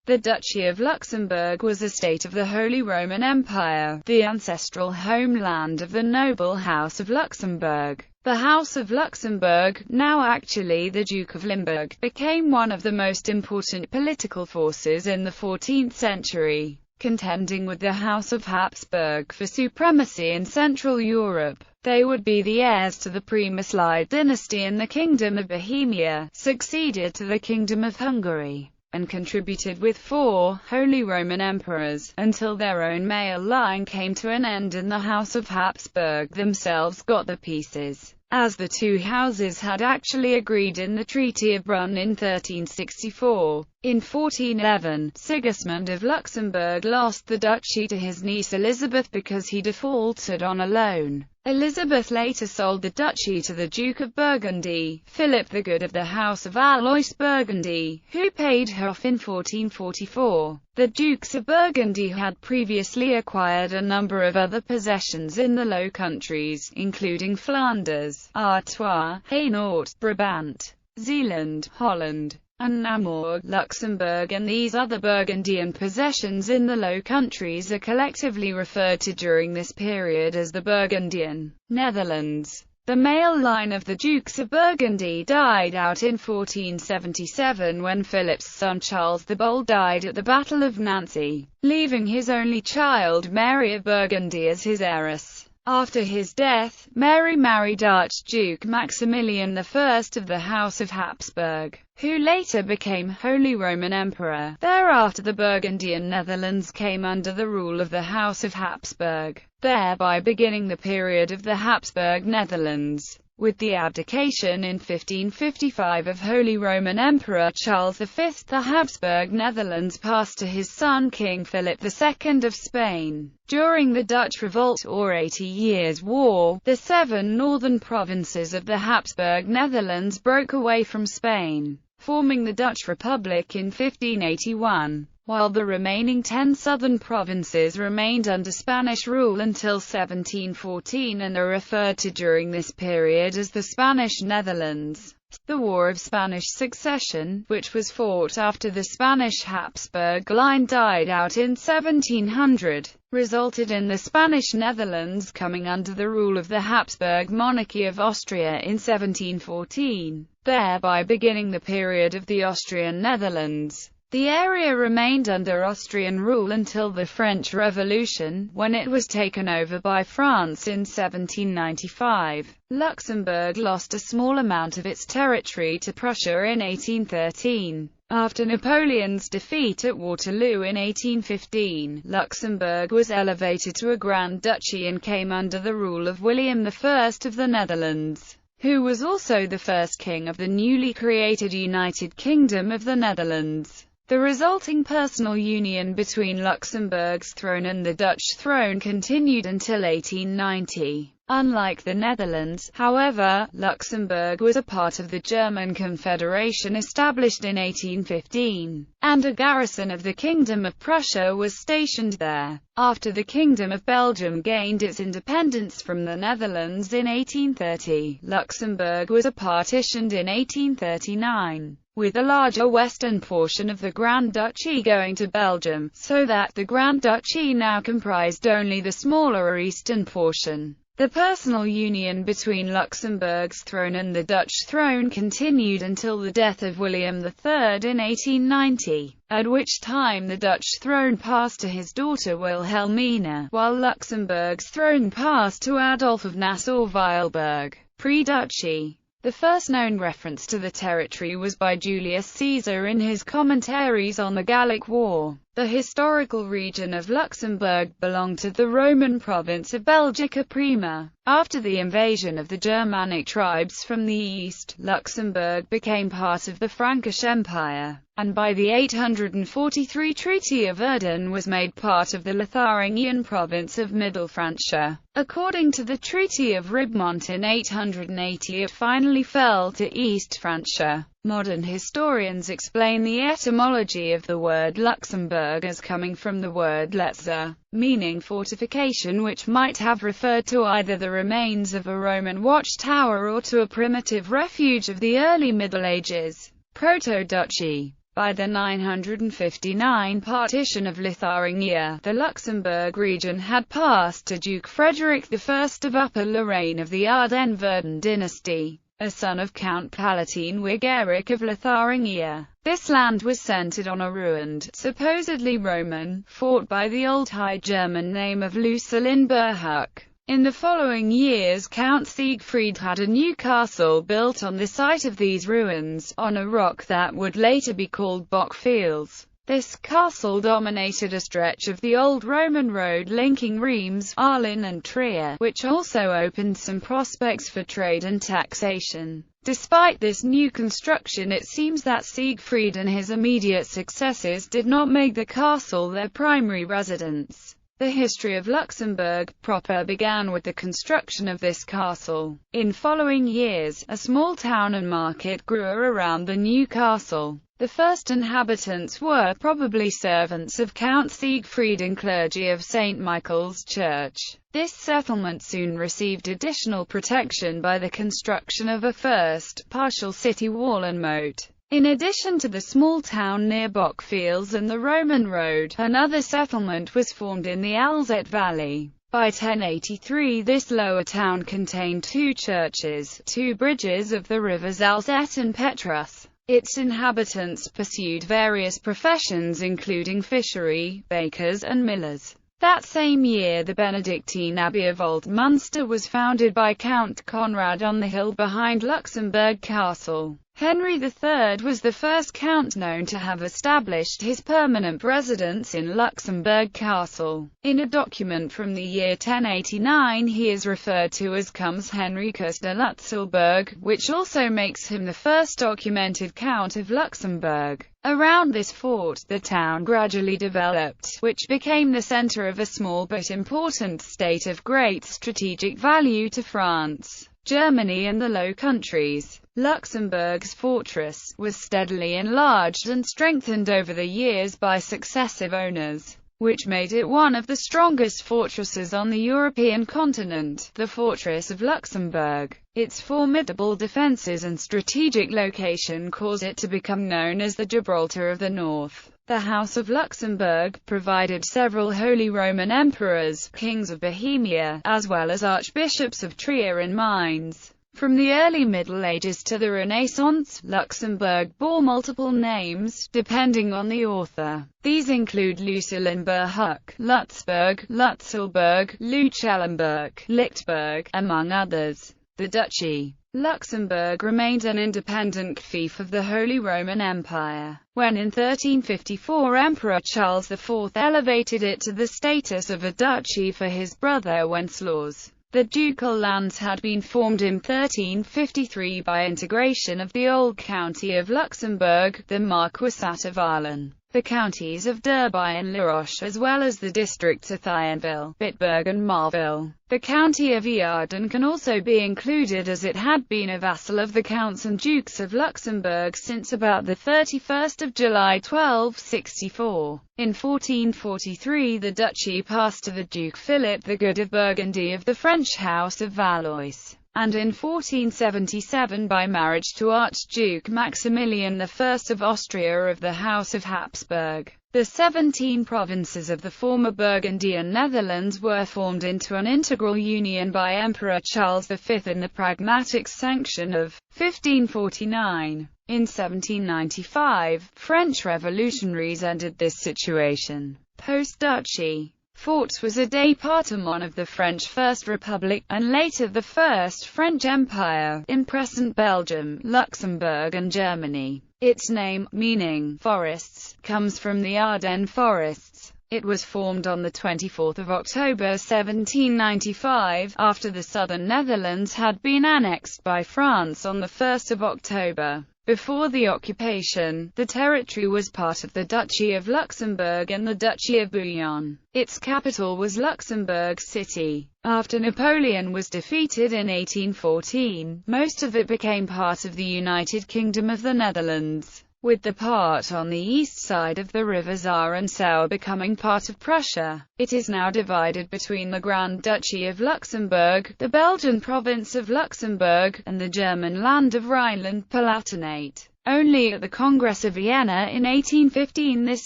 The Duchy of Luxemburg was a state of the Holy Roman Empire, the ancestral homeland of the noble House of Luxemburg. The House of Luxemburg, now actually the Duke of Limburg, became one of the most important political forces in the 14th century, contending with the House of Habsburg for supremacy in Central Europe. They would be the heirs to the Premyslide dynasty in the Kingdom of Bohemia, succeeded to the Kingdom of Hungary, and contributed with 4 Holy Roman Emperors, until their own male line came to an end and the House of Habsburg themselves got the pieces, as the two houses had actually agreed in the Treaty of Brunn in 1364. In 1411, Sigismund of Luxembourg lost the duchy to his niece Elizabeth because he defaulted on a loan. Elizabeth later sold the duchy to the Duke of Burgundy, Philip the Good of the House of Alois-Burgundy, who paid her off in 1444. The Dukes of Burgundy had previously acquired a number of other possessions in the Low Countries, including Flanders, Artois, Hainaut, Brabant, Zeeland, Holland, and Namur. Luxembourg and these other Burgundian possessions in the Low Countries are collectively referred to during this period as the Burgundian Netherlands. The male line of the Dukes of Burgundy died out in 1477 when Philip's son Charles the Bold died at the Battle of Nancy, leaving his only child Mary of Burgundy as his heiress. After his death, Mary married Archduke Maximilian I of the House of Habsburg, who later became Holy Roman Emperor. Thereafter the Burgundian Netherlands came under the rule of the House of Habsburg, thereby beginning the period of the Habsburg Netherlands. With the abdication in 1555 of Holy Roman Emperor Charles V, the Habsburg Netherlands passed to his son King Philip II of Spain. During the Dutch Revolt or 80 Years' War, the 7 northern provinces of the Habsburg Netherlands broke away from Spain, forming the Dutch Republic in 1581. While the remaining 10 southern provinces remained under Spanish rule until 1714 and are referred to during this period as the Spanish Netherlands. The War of Spanish Succession, which was fought after the Spanish Habsburg line died out in 1700, resulted in the Spanish Netherlands coming under the rule of the Habsburg monarchy of Austria in 1714, thereby beginning the period of the Austrian Netherlands. The area remained under Austrian rule until the French Revolution, when it was taken over by France in 1795. Luxembourg lost a small amount of its territory to Prussia in 1813. After Napoleon's defeat at Waterloo in 1815, Luxembourg was elevated to a Grand Duchy and came under the rule of William I of the Netherlands, who was also the first king of the newly created United Kingdom of the Netherlands. The resulting personal union between Luxembourg's throne and the Dutch throne continued until 1890. Unlike the Netherlands, however, Luxembourg was a part of the German Confederation established in 1815, and a garrison of the Kingdom of Prussia was stationed there. After the Kingdom of Belgium gained its independence from the Netherlands in 1830, Luxembourg was partitioned in 1839, with the larger western portion of the Grand Duchy going to Belgium, so that the Grand Duchy now comprised only the smaller eastern portion. The personal union between Luxembourg's throne and the Dutch throne continued until the death of William III in 1890, at which time the Dutch throne passed to his daughter Wilhelmina, while Luxembourg's throne passed to Adolf of Nassau-Weilburg. Pre-Duchy. The first known reference to the territory was by Julius Caesar in his commentaries on the Gallic War. The historical region of Luxembourg belonged to the Roman province of Belgica Prima. After the invasion of the Germanic tribes from the east, Luxembourg became part of the Frankish Empire, and by the 843 Treaty of Verdun was made part of the Lotharingian province of Middle Francia. According to the Treaty of Ribemont in 880 it finally fell to East Francia. Modern historians explain the etymology of the word Luxembourg as coming from the word Letza, meaning fortification, which might have referred to either the remains of a Roman watchtower or to a primitive refuge of the early Middle Ages. Proto-Duchy. By the 959 partition of Lotharingia, the Luxembourg region had passed to Duke Frederick I of Upper Lorraine of the Ardennes-Verdun dynasty, a son of Count Palatine Wigeric of Lotharingia. This land was centered on a ruined, supposedly Roman, fort by the Old High German name of Luxemburg. In the following years Count Siegfried had a new castle built on the site of these ruins, on a rock that would later be called Bockfields. This castle dominated a stretch of the old Roman road linking Reims, Arlon and Trier, which also opened some prospects for trade and taxation. Despite this new construction, it seems that Siegfried and his immediate successors did not make the castle their primary residence. The history of Luxembourg proper began with the construction of this castle. In following years, a small town and market grew around the new castle. The first inhabitants were probably servants of Count Siegfried and clergy of St. Michael's Church. This settlement soon received additional protection by the construction of a first, partial city wall and moat. In addition to the small town near Bockfields and the Roman road, another settlement was formed in the Alzette Valley. By 1083 this lower town contained two churches, two bridges of the rivers Alzette and Petrus. Its inhabitants pursued various professions including fishery, bakers and millers. That same year the Benedictine Abbey of Old Munster was founded by Count Conrad on the hill behind Luxembourg Castle. Henry III was the first count known to have established his permanent residence in Luxembourg Castle. In a document from the year 1089 he is referred to as Comes Henricus de Lutzelburg, which also makes him the first documented Count of Luxembourg. Around this fort, the town gradually developed, which became the center of a small but important state of great strategic value to France, Germany and the Low Countries. Luxembourg's fortress was steadily enlarged and strengthened over the years by successive owners, which made it one of the strongest fortresses on the European continent. The Fortress of Luxembourg, its formidable defenses and strategic location caused it to become known as the Gibraltar of the North. The House of Luxembourg provided several Holy Roman Emperors, kings of Bohemia, as well as archbishops of Trier and Mainz. From the early Middle Ages to the Renaissance, Luxembourg bore multiple names, depending on the author. These include Luxemburg, Lutzburg, Lutzelburg, Luchellenburg, Lichtburg, among others. The Duchy Luxembourg remained an independent fief of the Holy Roman Empire. When in 1354 Emperor Charles IV elevated it to the status of a duchy for his brother Wenceslaus, the ducal lands had been formed in 1353 by integration of the old county of Luxembourg, the Marquessate of Arlon, the counties of Derby and La Roche, as well as the districts of Thionville, Bitburg and Marville. The county of Earden can also be included, as it had been a vassal of the counts and dukes of Luxembourg since about the 31st of July 1264. In 1443 the duchy passed to the Duke Philip the Good of Burgundy of the French House of Valois, and in 1477 by marriage to Archduke Maximilian I of Austria of the House of Habsburg. The 17 provinces of the former Burgundian Netherlands were formed into an integral union by Emperor Charles V in the Pragmatic Sanction of 1549. In 1795, French revolutionaries ended this situation. Post-duchy Forts was a département of the French First Republic, and later the First French Empire, in present Belgium, Luxembourg and Germany. Its name, meaning forests, comes from the Ardennes forests. It was formed on 24 October 1795, after the southern Netherlands had been annexed by France on 1 October. Before the occupation, the territory was part of the Duchy of Luxembourg and the Duchy of Bouillon. Its capital was Luxembourg City. After Napoleon was defeated in 1814, most of it became part of the United Kingdom of the Netherlands, with the part on the east side of the rivers Aar and Sauer becoming part of Prussia. It is now divided between the Grand Duchy of Luxembourg, the Belgian province of Luxembourg, and the German land of Rhineland-Palatinate. Only at the Congress of Vienna in 1815 this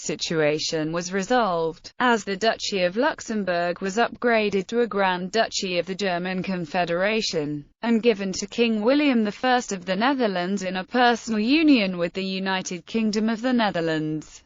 situation was resolved, as the Duchy of Luxemburg was upgraded to a Grand Duchy of the German Confederation, and given to King William I of the Netherlands in a personal union with the United Kingdom of the Netherlands.